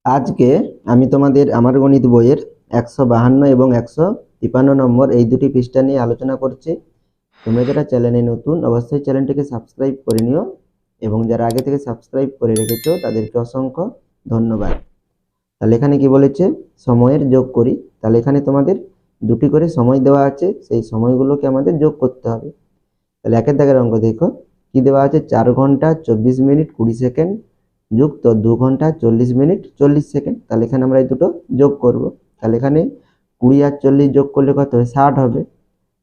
আজকে আমি তোমাদের আমার গণিত বইয়ের 152 এবং 153 নম্বর এই দুটি পৃষ্ঠা নিয়ে আলোচনা করছি। তোমরা যারা চ্যানেলে নতুন অবশ্যই চ্যানেলটিকে সাবস্ক্রাইব করে নিও এবং যারা আগে থেকে সাবস্ক্রাইব করে রেখেছো তাদেরকে অসংখ্য ধন্যবাদ। তাহলে এখানে কি বলেছে, সময়ের যোগ করি। তাহলে এখানে তোমাদের দুটি করে সময় দেওয়া আছে, সেই সময়গুলোকে আমাদের যোগ করতে হবে। তাহলে একের দাগের অঙ্ক দেখো কি দেওয়া আছে, 4 ঘন্টা 24 মিনিট 20 সেকেন্ড যুক্ত 2 ঘন্টা 40 মিনিট 40 সেকেন্ড। তাহলে এখানে আমরা এই দুটো যোগ করব। তাহলে এখানে 20 আর 40 যোগ করলে কত হবে, 60 হবে।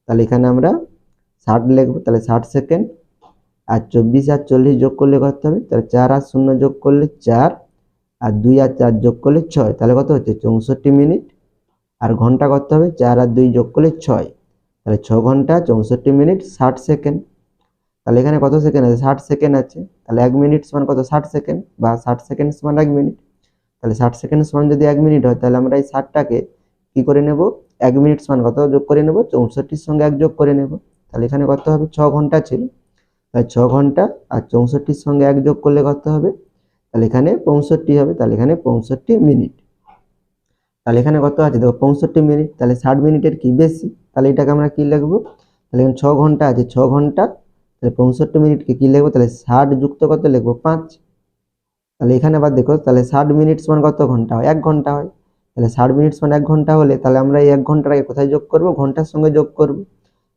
তাহলে এখানে আমরা 60 লিখবো। তাহলে 60 সেকেন্ড। আর 24 আর 40 যোগ করলে কত হবে, তাহলে 4 আর 0 যোগ করলে 4, আর 2 আর 4 যোগ করলে 6। তাহলে কত হচ্ছে, 64 মিনিট। আর ঘন্টা কত হবে, 4 আর 2 যোগ করলে 6। তাহলে 6 ঘন্টা 64 মিনিট 60 সেকেন্ড। তাহলে এখানে কত সেকেন্ড আছে, 60 সেকেন্ড আছে। তাহলে 1 মিনিট সমান কত, 60 সেকেন্ড, বা 60 সেকেন্ড সমান 1 মিনিট। তাহলে 60 সেকেন্ড সমান যদি 1 মিনিট হয়, তাহলে আমরা এই 60টাকে কি করে নেব, 1 মিনিট সমান কত যোগ করে নেব, 64-র সঙ্গে 1 যোগ করে নেব। তাহলে এখানে কত হবে, 6 ঘন্টা ছিল। তাহলে 6 ঘন্টা আর 64-র সঙ্গে 1 যোগ করলে কত হবে, তাহলে এখানে 65 হবে। তাহলে এখানে 65 মিনিট। তাহলে এখানে কত আছে দেখো, 65 মিনিট। তাহলে 60 মিনিটের কি বেশি, তাহলে এটাকে আমরা কি লিখবো, তাহলে এখানে 6 ঘন্টা আছে, 6 ঘন্টা, তাহলে 65 মিনিটকে কি লিখবো, তাহলে 60 যুক্ত কত লিখবো, 5। তাহলে এখানে আবার দেখো, তাহলে 60 মিনিট সমান কত ঘন্টা হয়, 1 ঘন্টা হয়। তাহলে 60 মিনিট সমান 1 ঘন্টা হলে তাহলে আমরা এই 1 ঘন্টাটাকে কোথায় যোগ করব, ঘন্টার সঙ্গে যোগ করব।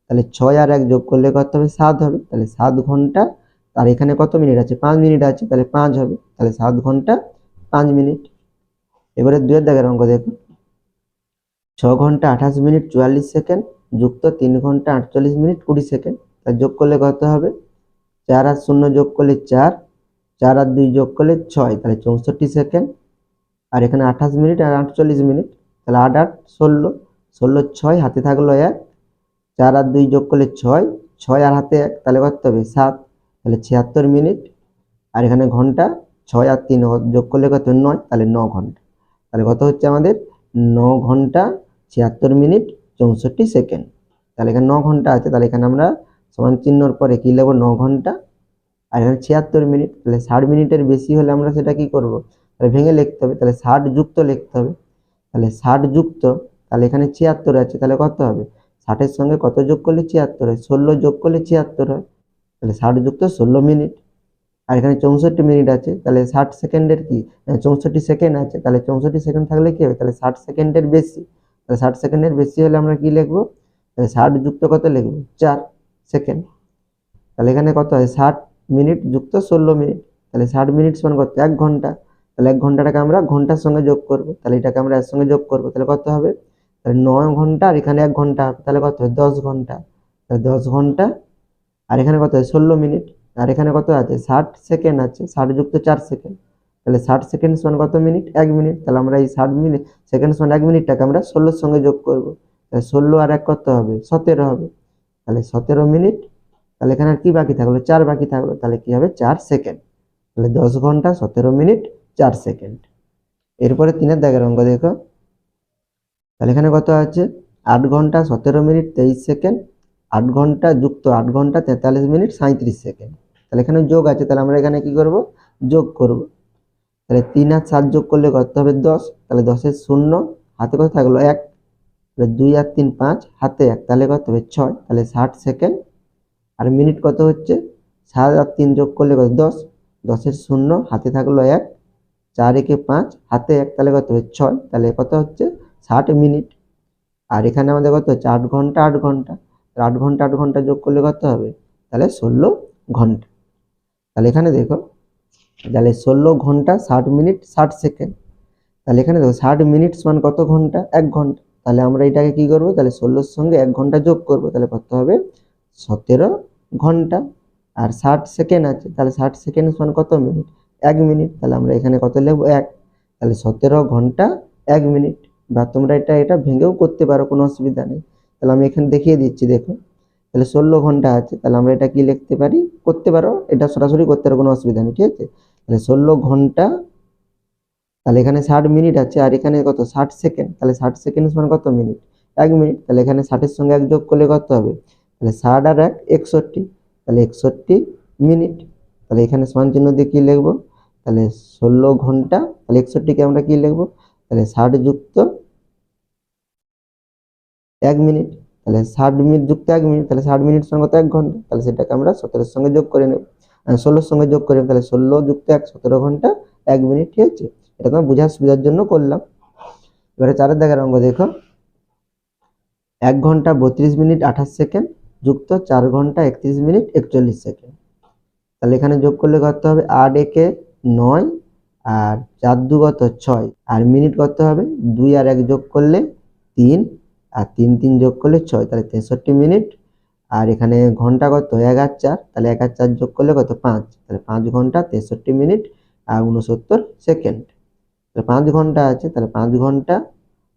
তাহলে 6 আর 1 যোগ করলে কত হবে, 7 হবে। তাহলে 7 ঘন্টা। আর এখানে কত মিনিট আছে, 5 মিনিট আছে, তাহলে 5 হবে। তাহলে 7 ঘন্টা 5 মিনিট। এবারে 2 এর দাগের অঙ্ক দেখো, 6 ঘন্টা 28 মিনিট 44 সেকেন্ড যুক্ত 3 ঘন্টা 48 মিনিট 20 সেকেন্ড। তার যোগ করলে কত হবে, 4 আর 0 যোগ করলে 4, 4 আর 2 যোগ করলে 6। তাহলে 64 সেকেন্ড। আর এখানে 28 মিনিট আর 48 মিনিট। তাহলে 8 8 16, 16 6 হাতে থাকলো 1, 4 আর 2 যোগ করলে 6, 6 আর হাতে 1, তাহলে কত হবে 7। তাহলে 76 মিনিট। আর এখানে ঘন্টা 6 আর 3 যোগ করলে কত, 9। তাহলে 9 ঘন্টা। তাহলে কত হচ্ছে আমাদের, 9 ঘন্টা 76 মিনিট 64 সেকেন্ড। তাহলে এখানে 9 ঘন্টা আছে, তাহলে এখানে আমরা সমান চিহ্নর পরে কি লিখবো, 9 ঘন্টা। আর এখানে 76 মিনিট। তাহলে 60 মিনিটের বেশি হলে আমরা সেটা কি করব, তাহলে ভেঙে লিখতে হবে। তাহলে 60 যুক্ত লিখতে হবে। তাহলে 60 যুক্ত, তাহলে এখানে 76 আছে, তাহলে কত হবে, 60-এর সঙ্গে কত যোগ করলে 76 হয়, 16 যোগ করলে 76 হয়। তাহলে 60 যুক্ত 16 মিনিট। আর এখানে 64 মিনিট আছে, তাহলে 60 সেকেন্ডের কি, 64 সেকেন্ড আছে, তাহলে 64 সেকেন্ড থাকলে কি হবে, তাহলে 60 সেকেন্ডের বেশি। তাহলে 60 সেকেন্ডের বেশি হলে আমরা কি লিখবো, তাহলে 60 যুক্ত কত লিখবো, 4 সেকেন্ড। তাহলে এখানে কত হয়, 60 মিনিট যুক্ত 16 মিনিট। তাহলে 60 মিনিট সমান কত, 1 ঘন্টা। তাহলে 1 ঘন্টাটাকে আমরা ঘন্টার সঙ্গে যোগ করব। তাহলে এটাকে আমরা এর সঙ্গে যোগ করব। তাহলে কত হবে, তাহলে 9 ঘন্টা আর এখানে 1 ঘন্টা হবে, তাহলে কত হয়, 10 ঘন্টা। তাহলে 10 ঘন্টা। আর এখানে কত হয়, 16 মিনিট। আর এখানে কত আছে, 60 সেকেন্ড আছে, 60 যুক্ত 4 সেকেন্ড। তাহলে 60 সেকেন্ড সমান কত মিনিট, 1 মিনিট। তাহলে আমরা এই 60 মিনিট সেকেন্ড সমান 1 মিনিটটাকে আমরা 16-র সঙ্গে যোগ করব। তাহলে 16 আর 1 কত হবে, 17 হবে। তাহলে 17 মিনিট। তাহলে এখানে আর কি বাকি থাকলো, 4 বাকি থাকলো। তাহলে কি হবে, 4 সেকেন্ড। তাহলে 10 ঘন্টা 17 মিনিট 4 সেকেন্ড। এরপরে 3-এর দাগের অঙ্ক দেখো, তাহলে এখানে কত আছে, 8 ঘন্টা 17 মিনিট 23 সেকেন্ড 8 ঘন্টা যুক্ত 8 ঘন্টা 43 মিনিট 37 সেকেন্ড। তাহলে এখানে যোগ আছে, তাহলে আমরা এখানে কি করব, যোগ করব। তাহলে 3 আর 7 যোগ করলে কত হবে, 10। তাহলে 10-এর 0 হাতে কত থাকলো, 1। তাহলে 2 আর 3 5 হাতে 1, তাহলে কত হবে 6। তাহলে 60 সেকেন্ড। আর মিনিট কত হচ্ছে, 7 আর 3 যোগ করলে কত, 10। 10-এর 0 হাতে থাকলো 1, 4 একে 5 হাতে 1, তাহলে কত হবে 6। তাহলে কত হচ্ছে, 60 মিনিট। আর এখানে আমাদের কত হচ্ছে, 8 ঘন্টা 8 ঘন্টা। 8 ঘন্টা 8 ঘন্টা যোগ করলে কত হবে, তাহলে 16 ঘন্টা। তাহলে এখানে দেখো, তাহলে 16 ঘন্টা 60 মিনিট 60 সেকেন্ড। তাহলে এখানে দেখো 60 মিনিট সমান কত ঘন্টা, 1 ঘন্টা। তাহলে আমরা এটাকে কি করব, তাহলে 16-র সঙ্গে 1 ঘন্টা যোগ করব। তাহলে কত হবে, 17 ঘন্টা। আর 60 সেকেন্ড আছে, তাহলে 60 সেকেন্ড সমান কত মিনিট, 1 মিনিট। তাহলে আমরা এখানে কত লিখবো, 1। তাহলে 17 ঘন্টা 1 মিনিট। বা তোমরা এটা ভেঙেও করতে পারো, কোনো অসুবিধা নেই। তাহলে আমি এখানে দেখিয়ে দিচ্ছি দেখো, তাহলে 16 ঘন্টা আছে, তাহলে আমরা এটা কি লিখতে পারি, করতে পারো, এটা সরাসরি করতে পারো, কোনো অসুবিধা নেই, ঠিক আছে। তাহলে 16 ঘন্টা, তাহলে এখানে 60 মিনিট আছে, আর এখানে কত, 60 সেকেন্ড। তাহলে 60 সেকেন্ড সমান কত মিনিট, 1 মিনিট। তাহলে এখানে 60-এর সঙ্গে 1 যোগ করলে কত হবে, তাহলে 60 আর 1 61। তাহলে 61 মিনিট। তাহলে এখানে সমান চিহ্ন দিয়ে কি লিখবো, তাহলে 16 ঘন্টা, তাহলে 61কে আমরা কি লিখবো, তাহলে 60 যুক্ত 1 মিনিট, তাহলে 60 মিনিট যুক্ত 1 মিনিট, তাহলে 60 মিনিট সমান কত 1 ঘন্টা, তাহলে সেটাকে আমরা 17 এর সঙ্গে যোগ করে নেব, 16 এর সঙ্গে যোগ করে নেব, তাহলে 16 যুক্ত 1 17 ঘন্টা 1 মিনিট, ঠিক আছে। এটা তোমার বোঝার সুবিধার জন্য করলাম। এবারে 4 দাগের অঙ্ক দেখো, 1 ঘন্টা 32 মিনিট 28 সেকেন্ড যুক্ত 4 ঘন্টা 31 মিনিট 41 সেকেন্ড। তাহলে এখানে যোগ করলে কত হবে, 8 একে 9 আর 4 দু কত 6, আর মিনিট কত হবে, 2 আর 1 যোগ করলে 3 আর 3 3 যোগ করলে 6, তাহলে 63 মিনিট। আর এখানে ঘন্টা কত 1 আর 4, তাহলে 1 আর 4 যোগ করলে কত 5, তাহলে 5 ঘন্টা 63 মিনিট আর 69 সেকেন্ড। তাহলে 5 ঘন্টা আছে, তাহলে 5 ঘন্টা,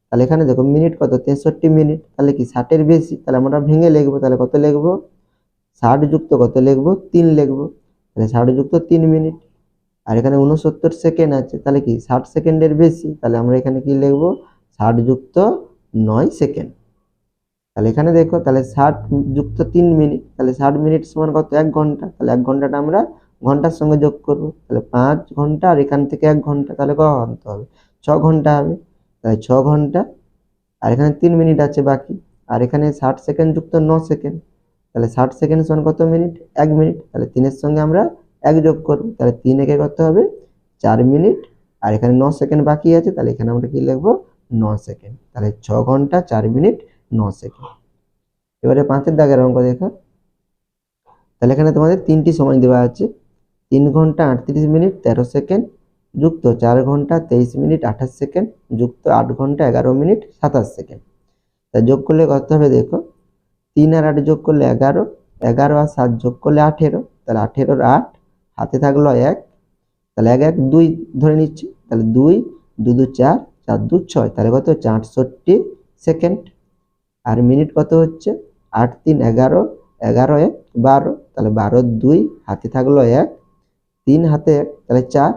তাহলে এখানে দেখো মিনিট কত 63 মিনিট, তাহলে কি 60 এর বেশি, তাহলে আমরা ভেঙে লিখবো, তাহলে কত লিখবো, 60 যুক্ত কত লিখবো 3 লিখবো, তাহলে 60 যুক্ত 3 মিনিট। আর এখানে 69 সেকেন্ড আছে, তাহলে কি 60 সেকেন্ডের বেশি, তাহলে আমরা এখানে কি লিখবো 60 যুক্ত 9 সেকেন্ড। তাহলে এখানে দেখো, তাহলে 60 যুক্ত 3 মিনিট, তাহলে 60 মিনিট সমান কত 1 ঘন্টা, তাহলে 1 ঘন্টাটা আমরা ঘন্টার সঙ্গে যোগ করব, তাহলে 5 ঘন্টা আর এখান থেকে 1 ঘন্টা, তাহলে কত ঘন্টা হবে 6 ঘন্টা হবে, তাহলে 6 ঘন্টা। আর এখানে 3 মিনিট আছে বাকি, আর এখানে 60 সেকেন্ড যুক্ত 9 সেকেন্ড, তাহলে 60 সেকেন্ড সমান কত মিনিট 1 মিনিট, তাহলে 3 এর সঙ্গে আমরা 1 যোগ করব, তাহলে 3 একে কত হবে 4 মিনিট, আর এখানে 9 সেকেন্ড বাকি আছে, তাহলে এখানে আমরা কি লিখবো 9 সেকেন্ড, তাহলে 6 ঘন্টা 4 মিনিট 9 সেকেন্ড। এবারে 5 দাগের অঙ্ক দেখো, তাহলে এখানে তোমাদের 3টি সময় দেওয়া আছে, 3 ঘন্টা 38 মিনিট 13 সেকেন্ড যুক্ত 4 ঘন্টা 23 মিনিট 28 সেকেন্ড যুক্ত 8 ঘন্টা 11 মিনিট 27 সেকেন্ড। তা যোগ করলে কত হবে দেখো, 3 আর 8 যোগ করলে 11, 11 আর 7 যোগ করলে 18, তাহলে 18 আর 8 হাতে থাকলো 1, তাহলে 1 1 2 ধরে নিচ্ছি, তাহলে 2 2 2 4 4 2 6, তাহলে কত হচ্ছে 68 সেকেন্ড। আর মিনিট কত হচ্ছে 8 3 11, 11 1 12, তাহলে 12 2 হাতে থাকলো 1, 3 হাতে 1, তাহলে 4,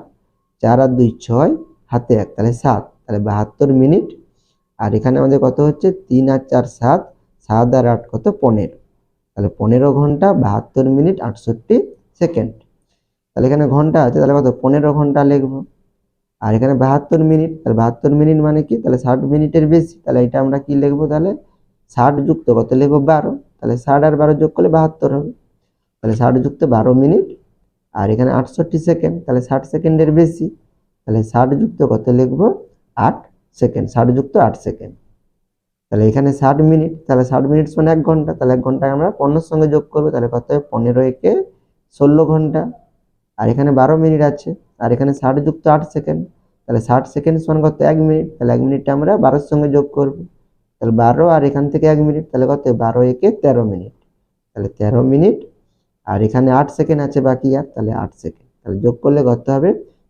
4 আর 2 6 হাতে 1, তাহলে 7, তাহলে 72 মিনিট। আর এখানে আমাদের কত হচ্ছে 3 আর 4 7, 7 আর 8 কত 15, তাহলে 15 ঘন্টা 72 মিনিট 68 সেকেন্ড। তাহলে এখানে ঘন্টা আছে, তাহলে কত 15 ঘন্টা লিখবো। আর এখানে 72 মিনিট, তাহলে 72 মিনিট মানে কি, তাহলে 60 মিনিটের বেশি, তাহলে এটা আমরা কি লিখবো, তাহলে 60 যুক্ত কত লিখবো 12, তাহলে 60 আর 12 যোগ করলে 72 হবে, তাহলে 60 যুক্ত 12 মিনিট। আর এখানে 68 সেকেন্ড, তাহলে 60 সেকেন্ডের বেশি, তাহলে 60 যুক্ত কত লিখবো 8 সেকেন্ড, 60 যুক্ত 8 সেকেন্ড। তাহলে এখানে 60 মিনিট, তাহলে 60 মিনিট সমান 1 ঘন্টা, তাহলে 1 ঘন্টায় আমরা 15 সঙ্গে যোগ করবো, তাহলে কত হবে 15 একে 16 ঘন্টা। আর এখানে 12 মিনিট আছে, আর এখানে 60 যুক্ত 8 সেকেন্ড, তাহলে 60 সেকেন্ড সমান কত 1 মিনিট, তাহলে 1 মিনিটটা আমরা 12 সঙ্গে যোগ করবো, তাহলে 12 আর এখান থেকে 1 মিনিট, তাহলে কত 12 একে 13 মিনিট, তাহলে 13 মিনিট। আর এখানে 8 সেকেন্ড আছে বাকি, আর তাহলে 8 সেকেন্ড, তাহলে যোগ করলে কত হবে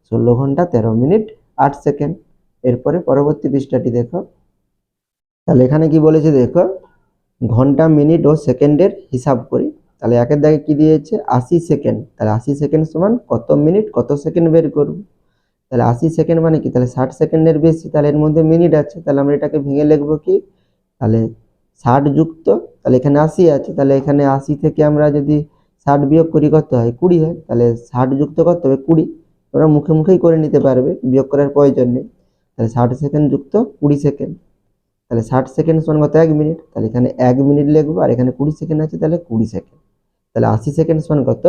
16 ঘন্টা 13 মিনিট 8 সেকেন্ড। এরপরে পরবর্তী পৃষ্ঠাটি দেখো, তাহলে এখানে কি বলেছে দেখো, ঘন্টা মিনিট ও সেকেন্ডের হিসাব করি। তাহলে একের দাগে কি দিয়েছে 80 সেকেন্ড, তাহলে 80 সেকেন্ড সমান কত মিনিট কত সেকেন্ড বের করব। তাহলে 80 সেকেন্ড মানে কি, তাহলে 60 সেকেন্ডের বেশি, তাহলে এর মধ্যে মিনিট আছে, তাহলে আমরা এটাকে ভেঙে লিখবো কি, তাহলে 60 যুক্ত, তাহলে এখানে 80 আছে, তাহলে এখানে 80 থেকে আমরা যদি 60 বিয়োগ করি কত হয় 20 হয়, তাহলে 60 যুক্ত কত হবে 20, তোমরা মুখে মুখেই করে নিতে পারবে, বিয়োগ করার প্রয়োজন নেই। তাহলে 60 সেকেন্ড যুক্ত 20 সেকেন্ড, তাহলে 60 সেকেন্ড সমান কত 1 মিনিট, তাহলে এখানে 1 মিনিট লিখবো, আর এখানে 20 সেকেন্ড আছে, তাহলে 20 সেকেন্ড। তাহলে 80 সেকেন্ড সমান কত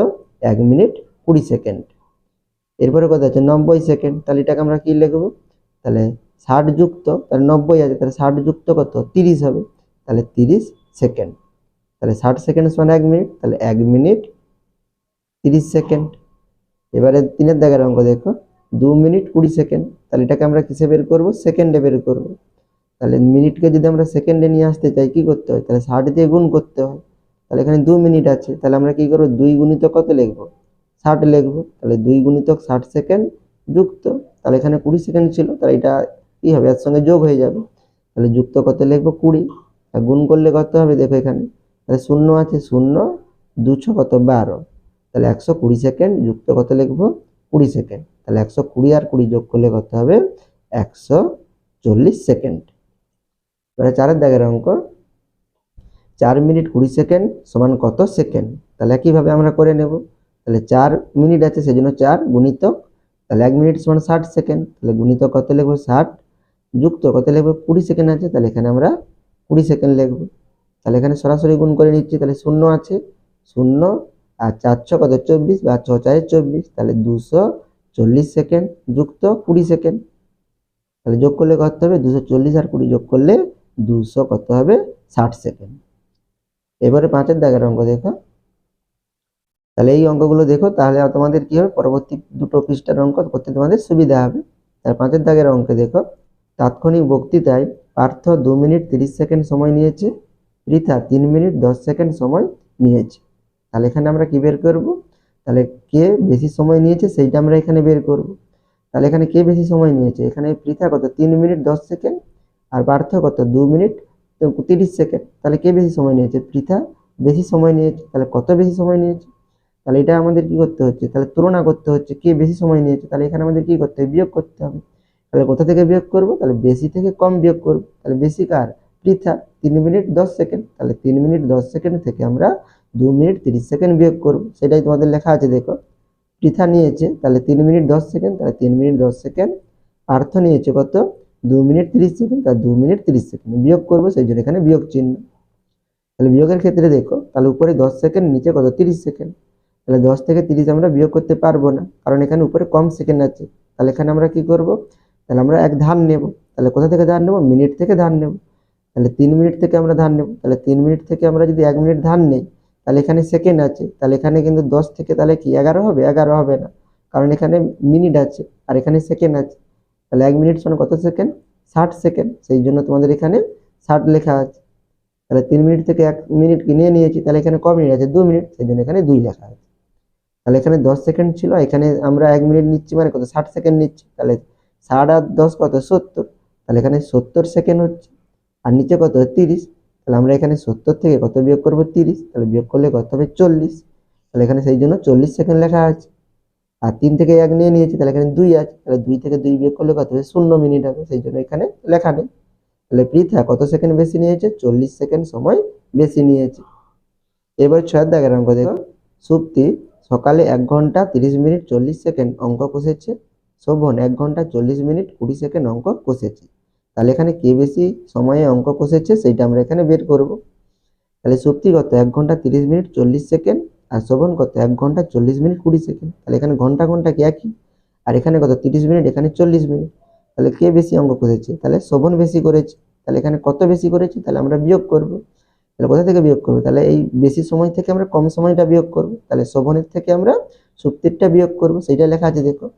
1 মিনিট 20 সেকেন্ড। এরপরে কত আছে 90 সেকেন্ড, তাহলে এটাকে আমরা কি লিখবো, তাহলে 60 যুক্ত, তাহলে 90 আছে, তাহলে 60 যুক্ত কত 30 হবে, তাহলে 30 সেকেন্ড। তাহলে 60 সেকেন্ড সমান 1 মিনিট, তাহলে 1 মিনিট 30 সেকেন্ড। এবারে 3 দাগের অঙ্ক দেখো, 2 মিনিট 20 সেকেন্ড, তাহলে এটাকে আমরা কিসে বের করবো, সেকেন্ডে বের করবো। তাহলে মিনিটকে যদি আমরা সেকেন্ডে নিয়ে আসতে চাই কি করতে হয়, তাহলে 60 দিয়ে গুণ করতে হয়। তাহলে এখানে 2 মিনিট আছে, তাহলে আমরা কি করবো 2 গুণিতক কত লিখবো 60 লিখবো, তাহলে 2 গুণিতক 60 সেকেন্ড যুক্ত, তাহলে এখানে 20 সেকেন্ড ছিল, তাহলে এটা কি হবে এর সঙ্গে যোগ হয়ে যাবে, তাহলে যুক্ত কত লিখবো 20, আর গুণ করলে কত হবে দেখো এখানে, তাহলে শূন্য আছে, শূন্য 2 6 কত 12, তাহলে 120 সেকেন্ড যুক্ত কত লিখবো 20 সেকেন্ড, তাহলে 120 আর 20 যোগ করলে কত হবে 140 সেকেন্ড। এবারে 4 দাগের অঙ্ক, 4 মিনিট 20 সেকেন্ড সমান কত সেকেন্ড, তাহলে একইভাবে আমরা করে নেব। তাহলে 4 মিনিট আছে, সেজন্য 4 গুণিতক তাহলে 1 মিনিট সমান 60 সেকেন্ড, তাহলে গুণিত কত লিখবো 60 যুক্ত কত লিখবো 20 সেকেন্ড আছে, তাহলে এখানে আমরা 20 সেকেন্ড লিখবো। তাহলে এখানে সরাসরি গুণ করে নিচ্ছি, তাহলে শূন্য আছে, শূন্য আর 4 কত 24 বা 6 4 24, তাহলে 240 সেকেন্ড যুক্ত 20 সেকেন্ড, তাহলে যোগ করলে কত হবে 240 আর 20 যোগ করলে 200 কত হবে 60 সেকেন্ড। এবারে 5 এর দাগের অঙ্ক দেখো, তাহলে এই অঙ্কগুলো দেখো, তাহলে তোমাদের কি হবে পরবর্তী দুটো পৃষ্ঠার অঙ্ক করতে তোমাদের সুবিধা হবে। তার 5 এর দাগের অঙ্কে দেখো, তাৎক্ষণিক বক্তৃতায় পার্থ 2 মিনিট 30 সেকেন্ড সময় নিয়েছে, পৃথা 3 মিনিট 10 সেকেন্ড সময় নিয়েছে। তাহলে এখানে আমরা কি বের করব, তাহলে কে বেশি সময় নিয়েছে সেইটা আমরা এখানে বের করব। তাহলে এখানে কে বেশি সময় নিয়েছে, এখানে পৃথা কত 3 মিনিট 10 সেকেন্ড আর পার্থ কত 2 মিনিট 30 সেকেন্ড। তাহলে কে বেশি সময় নিয়েছে, পৃথা বেশি সময় নিয়েছে। তাহলে কত বেশি সময় নিয়েছে, তাহলে এটা আমাদের কি করতে হচ্ছে, তাহলে তুলনা করতে হচ্ছে কে বেশি সময় নিয়েছে। তাহলে এখানে আমাদের কি করতে হবে, বিয়োগ করতে হবে। তাহলে কোথা থেকে বিয়োগ করব, তাহলে বেশি থেকে কম বিয়োগ করব। তাহলে বেশি কার, পৃথা 3 মিনিট 10 সেকেন্ড, তাহলে 3 মিনিট 10 সেকেন্ড থেকে আমরা 2 মিনিট 30 সেকেন্ড বিয়োগ করব। সেটাই তোমাদের লেখা আছে দেখো, পৃথা নিয়েছে তাহলে 3 মিনিট 10 সেকেন্ড, তাহলে 3 মিনিট 10 সেকেন্ড, পার্থ নিয়েছে কত 2 মিনিট 30 সেকেন্ড, তাহলে 2 মিনিট 30 সেকেন্ড বিয়োগ করব, সেই জন্য এখানে বিয়োগ চিহ্ন। তাহলে বিয়োগের ক্ষেত্রে দেখো, তাহলে উপরে 10 সেকেন্ড নিচে কত 30 সেকেন্ড, তাহলে 10 থেকে 30 আমরা বিয়োগ করতে পারবো না, কারণ এখানে উপরে কম সেকেন্ড আছে। তাহলে এখানে আমরা কি করব, তাহলে আমরা এক ধার নেব। তাহলে কোথা থেকে ধার নেব, মিনিট থেকে ধার নেব। তাহলে 3 মিনিট থেকে আমরা ধার নেব, তাহলে 3 মিনিট থেকে আমরা যদি 1 মিনিট ধার নেই, তাহলে এখানে সেকেন্ড আছে, তাহলে এখানে কিন্তু 10 থেকে তাহলে কি 11 হবে, 11 হবে না, কারণ এখানে মিনিট আছে আর এখানে সেকেন্ড আছে। তাহলে 1 মিনিট সমান কত সেকেন্ড, 60 সেকেন্ড, সেই জন্য তোমাদের এখানে 60 লেখা আছে। তাহলে 3 মিনিট থেকে 1 মিনিট কি নিয়ে নিয়েছি, তাহলে এখানে কম মিনিট আছে 2 মিনিট, সেই জন্য এখানে 2 লেখা আছে। তাহলে এখানে 10 সেকেন্ড ছিল, এখানে আমরা 1 মিনিট নিচ্ছি মানে কত 60 সেকেন্ড নিচ্ছি, তাহলে 60 আর 10 কত 70, তাহলে এখানে 70 সেকেন্ড হচ্ছে। আর নিচে কত 30, তাহলে আমরা এখানে 70 থেকে কত বিয়োগ করব 30, তাহলে বিয়োগ করলে কত হবে 40, তাহলে এখানে সেই জন্য 40 সেকেন্ড লেখা আছে। আর 3 থেকে 1 নিয়ে নিয়েছি, তাহলে এখানে 2 আছে, তাহলে 2 থেকে 2 বিয়োগ করলে কত হবে 0 মিনিট হবে, সেই জন্য এখানে লেখা নেই। তাহলে পৃথা কত সেকেন্ড বেশি নিয়েছে, 40 সেকেন্ড সময় বেশি নিয়েছে। এবার 6 দাগের অঙ্ক দেখো, সুপ্তি সকালে 1 ঘন্টা 30 মিনিট 40 সেকেন্ড অঙ্ক কষেছে, শোভন 1 ঘন্টা 40 মিনিট 20 সেকেন্ড অঙ্ক কষেছে। তাহলে এখানে কে বেশি সময়ে অঙ্ক কষেছে সেইটা আমরা এখানে বের করব। তাহলে সুপ্তি কত 1 ঘন্টা 30 মিনিট 40 সেকেন্ড আর শোভন কত 1 ঘন্টা 40 মিনিট 20 সেকেন্ড। তাহলে এখানে ঘন্টা ঘন্টা কি একই, আর এখানে কত 30 মিনিট এখানে 40 মিনিট, তাহলে কে বেশি অঙ্ক কষেছে, তাহলে শোভন বেশি করেছে। তাহলে এখানে কত বেশি করেছে, তাহলে আমরা বিয়োগ করব। তাহলে কোথা থেকে বিয়োগ করবো, তাহলে এই বেশি সময় থেকে আমরা কম সময়টা বিয়োগ করব। তাহলে শোভনের থেকে আমরা সুপ্তিরটা বিয়োগ করব, সেইটা লেখা আছে দেখো।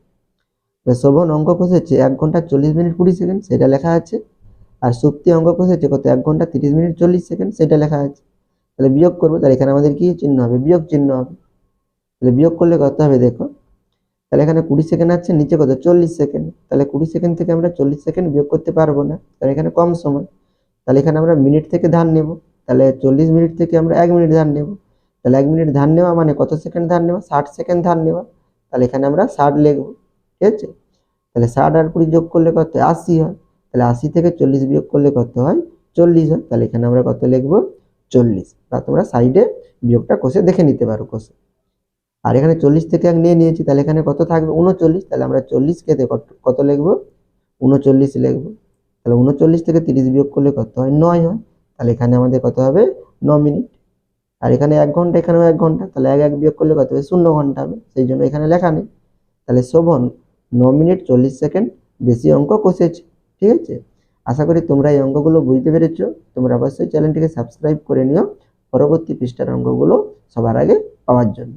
শোভন অঙ্ক কষেছে 1 ঘন্টা 40 মিনিট 20 সেকেন্ড, সেটা লেখা আছে। আর সুপ্তি অঙ্ক কষেছে কত 1 ঘন্টা 30 মিনিট 40 সেকেন্ড, সেটা লেখা আছে। তাহলে বিয়োগ করবো, তাহলে এখানে আমাদের কি চিহ্ন হবে, বিয়োগ চিহ্ন হবে। তাহলে বিয়োগ করলে কত হবে দেখো, তাহলে এখানে 20 সেকেন্ড আছে, নিচে কত 40 সেকেন্ড, তাহলে 20 সেকেন্ড থেকে আমরা 40 সেকেন্ড বিয়োগ করতে পারবো না, কারণ এখানে কম সময়। তাহলে এখানে আমরা মিনিট থেকে ধার নেব, তাহলে 40 মিনিট থেকে আমরা 1 মিনিট ধার নেব। তাহলে 1 মিনিট ধার নেওয়া মানে কত সেকেন্ড ধার নেওয়া, 60 সেকেন্ড ধার নেওয়া। তাহলে এখানে আমরা 60 লিখব, ঠিক আছে। তাহলে 60 আর 20 যোগ করলে কত 80 হয়, তাহলে 80 থেকে 40 বিয়োগ করলে কত হয় 40 হয়। তাহলে এখানে আমরা কত লিখবো 40, বা তোমরা সাইডে বিয়োগটা কষে দেখে নিতে পারো কষে। আর এখানে 40 থেকে 1 নিয়ে নিয়েছি, তাহলে এখানে কত থাকবে 39, তাহলে আমরা 40 কে কত লিখবো 39 লিখবো। তাহলে 39 থেকে 30 বিয়োগ করলে কত হয় 9 হয়, তাহলে এখানে আমাদের কত হবে 9 মিনিট। আর এখানে 1 ঘন্টা, এখানেও 1 ঘন্টা, তাহলে 1 বিয়োগ করলে কত হবে 0 ঘন্টা হবে, সেই জন্য এখানে লেখা নেই। তাহলে শোভন 9 মিনিট 40 সেকেন্ড বেশি অঙ্ক কষেছে, ঠিক আছে। আশা করি তোমরা এই অঙ্কগুলো বুঝতে পেরেছো। তোমরা অবশ্যই চ্যানেলটিকে সাবস্ক্রাইব করে নিও পরবর্তী পৃষ্ঠার অঙ্কগুলো সবার আগে পাওয়ার জন্য।